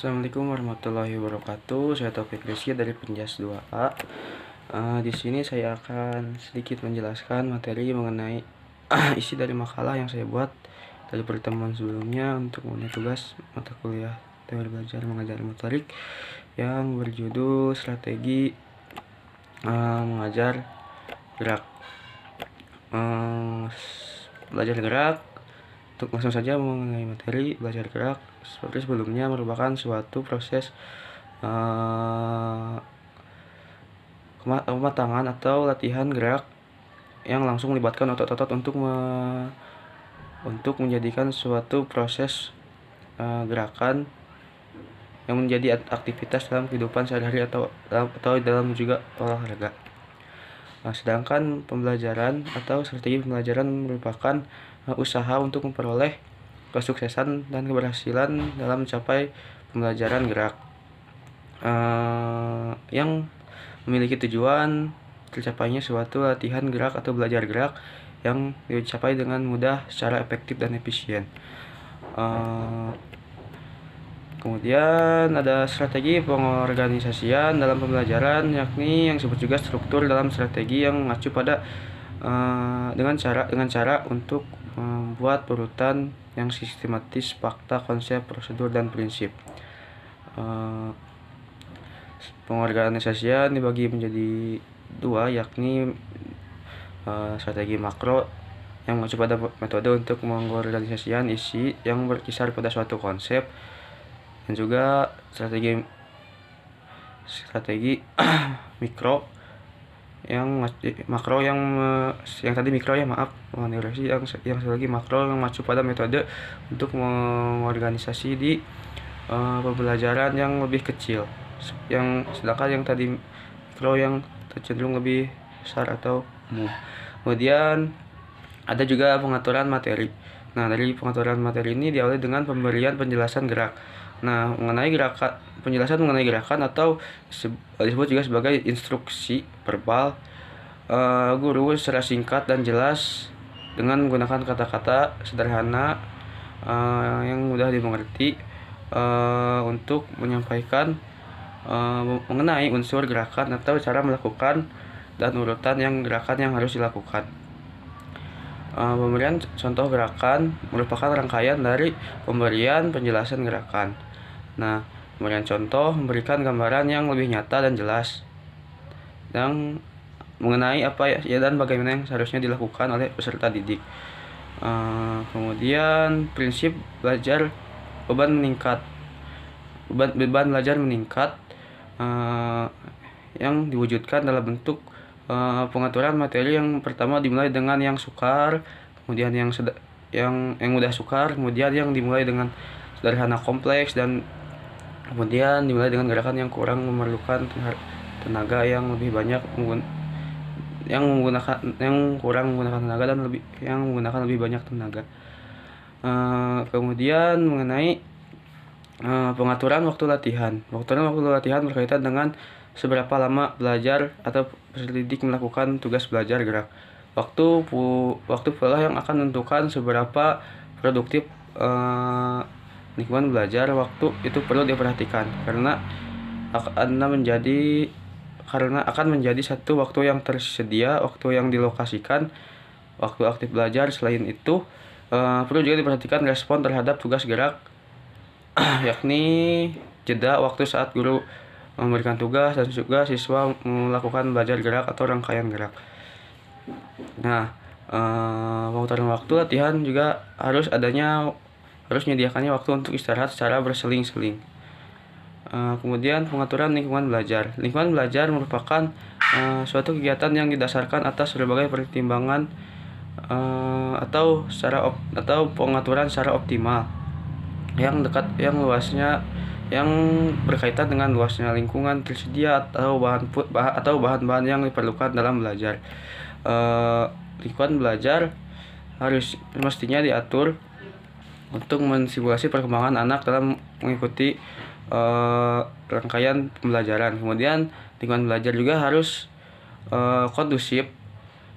Assalamualaikum warahmatullahi wabarakatuh. Saya Taufik Rizky dari Penjas 2A. Di sini saya akan sedikit menjelaskan materi mengenai isi dari makalah yang saya buat dari pertemuan sebelumnya untuk memenuhi tugas mata kuliah teori belajar mengajar motorik yang berjudul strategi mengajar gerak. Belajar gerak. Untuk langsung saja mengenai materi belajar gerak, seperti sebelumnya merupakan suatu proses pematangan atau latihan gerak yang langsung melibatkan otot-otot untuk menjadikan suatu proses gerakan yang menjadi aktivitas dalam kehidupan sehari-hari atau dalam juga olahraga. Sedangkan pembelajaran atau strategi pembelajaran merupakan usaha untuk memperoleh kesuksesan dan keberhasilan dalam mencapai pembelajaran gerak yang memiliki tujuan tercapainya suatu latihan gerak atau belajar gerak yang dicapai dengan mudah, secara efektif dan efisien. Kemudian ada strategi pengorganisasian dalam pembelajaran, yakni yang disebut juga struktur dalam strategi yang mengacu pada dengan cara untuk membuat urutan yang sistematis fakta, konsep, prosedur, dan prinsip. Pengorganisasian dibagi menjadi dua, yakni strategi makro yang mengacu pada metode untuk mengorganisasikan isi yang berkisar pada suatu konsep, dan juga strategi mikro yang tadi mikro ya, maaf, yang lagi makro yang mengacu pada metode untuk mengorganisasi di pembelajaran yang lebih kecil, sedangkan yang tadi mikro yang cenderung lebih besar atau umum. Kemudian ada juga pengaturan materi. Nah, dari pengaturan materi ini diawali dengan pemberian penjelasan gerak. Nah, penjelasan mengenai gerakan atau disebut juga sebagai instruksi verbal, guru secara singkat dan jelas dengan menggunakan kata-kata sederhana yang mudah dimengerti untuk menyampaikan mengenai unsur gerakan atau cara melakukan dan urutan gerakan yang harus dilakukan. Pemberian contoh gerakan merupakan rangkaian dari pemberian penjelasan gerakan. Nah, pemberian contoh memberikan gambaran yang lebih nyata dan jelas yang mengenai apa ya dan bagaimana yang seharusnya dilakukan oleh peserta didik. Kemudian prinsip belajar beban belajar meningkat yang diwujudkan dalam bentuk pengaturan materi yang pertama dimulai dengan yang sukar, kemudian yang mudah sukar, kemudian yang dimulai dengan sederhana kompleks, dan kemudian dimulai dengan gerakan yang kurang memerlukan tenaga yang lebih banyak, yang kurang menggunakan tenaga dan yang menggunakan lebih banyak tenaga. Kemudian mengenai pengaturan waktu latihan. Pengaturan waktu latihan berkaitan dengan seberapa lama belajar atau peserta didik melakukan tugas belajar gerak. Waktu pula yang akan menentukan seberapa produktif lingkungan belajar. Waktu itu perlu diperhatikan karena akan menjadi satu waktu yang tersedia, waktu yang dilokasikan, waktu aktif belajar. Selain itu, perlu juga diperhatikan respon terhadap tugas gerak, yakni jeda waktu saat guru memberikan tugas dan juga siswa melakukan belajar gerak atau rangkaian gerak. Nah, pengaturan waktu latihan juga harus menyediakannya waktu untuk istirahat secara berseling-seling. Kemudian pengaturan lingkungan belajar. Lingkungan belajar merupakan suatu kegiatan yang didasarkan atas berbagai pertimbangan atau pengaturan secara optimal yang berkaitan dengan luasnya lingkungan tersedia atau bahan-bahan yang diperlukan dalam belajar. Lingkungan belajar mestinya diatur untuk mensimulasi perkembangan anak dalam mengikuti rangkaian pembelajaran. Kemudian lingkungan belajar juga harus kondusif,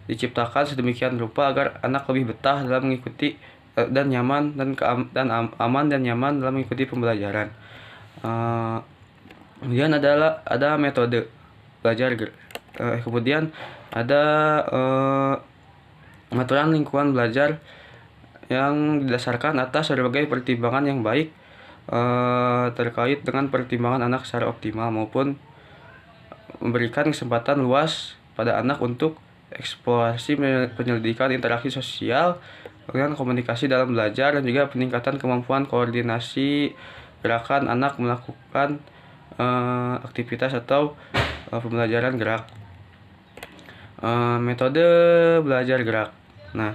diciptakan sedemikian rupa agar anak lebih betah dalam mengikuti dan aman dan nyaman dalam mengikuti pembelajaran. Eh, Kemudian ada metode belajar kemudian ada pengaturan lingkungan belajar yang didasarkan atas berbagai pertimbangan yang baik terkait dengan pertimbangan anak secara optimal maupun memberikan kesempatan luas pada anak untuk eksplorasi penyelidikan interaksi sosial dengan komunikasi dalam belajar dan juga peningkatan kemampuan koordinasi gerakan anak melakukan aktivitas atau pembelajaran gerak. Metode belajar gerak. Nah,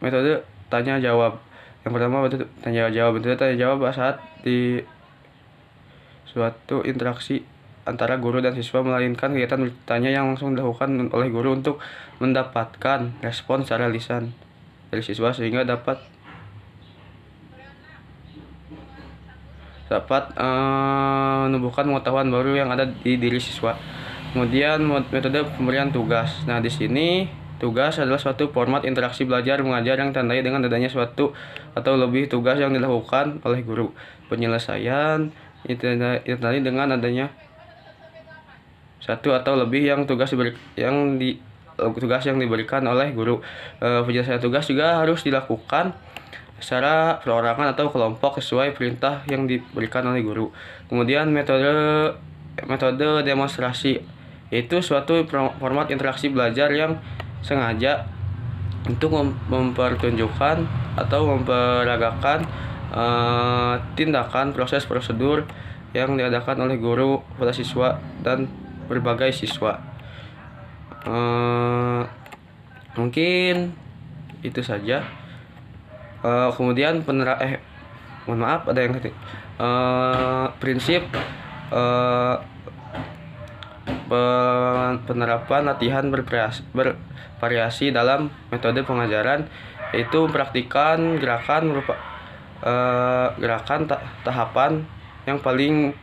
metode tanya jawab. Yang pertama metode tanya jawab. Metode tanya jawab saat di suatu interaksi antara guru dan siswa, melainkan kegiatan bertanya yang langsung dilakukan oleh guru untuk mendapatkan respon secara lisan dari siswa sehingga dapat menumbuhkan pengetahuan baru yang ada di diri siswa. Kemudian metode pemberian tugas. Nah, di sini tugas adalah suatu format interaksi belajar mengajar yang tandai dengan adanya suatu atau lebih tugas yang dilakukan oleh guru. Penyelesaian ditandai dengan adanya satu atau lebih tugas yang diberikan oleh guru. Penyelesaian tugas juga harus dilakukan secara perorangan atau kelompok sesuai perintah yang diberikan oleh guru. Kemudian metode demonstrasi, yaitu suatu format interaksi belajar yang sengaja untuk mempertunjukkan atau memperagakan tindakan proses prosedur yang diadakan oleh guru pada siswa dan berbagai siswa. Mungkin itu saja. Kemudian mohon maaf ada yang prinsip penerapan latihan bervariasi dalam metode pengajaran, yaitu mempraktikkan gerakan tahapan yang paling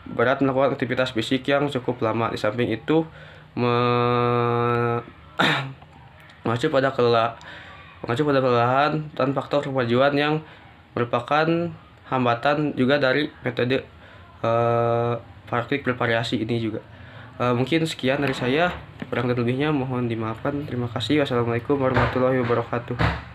berat melakukan aktivitas fisik yang cukup lama. Di samping itu mengacu pada kelelahan dan faktor kemajuan yang merupakan hambatan juga dari metode praktik bervariasi ini juga. Mungkin sekian dari saya, kurang dan lebihnya mohon dimaafkan. Terima kasih. Wassalamualaikum warahmatullahi wabarakatuh.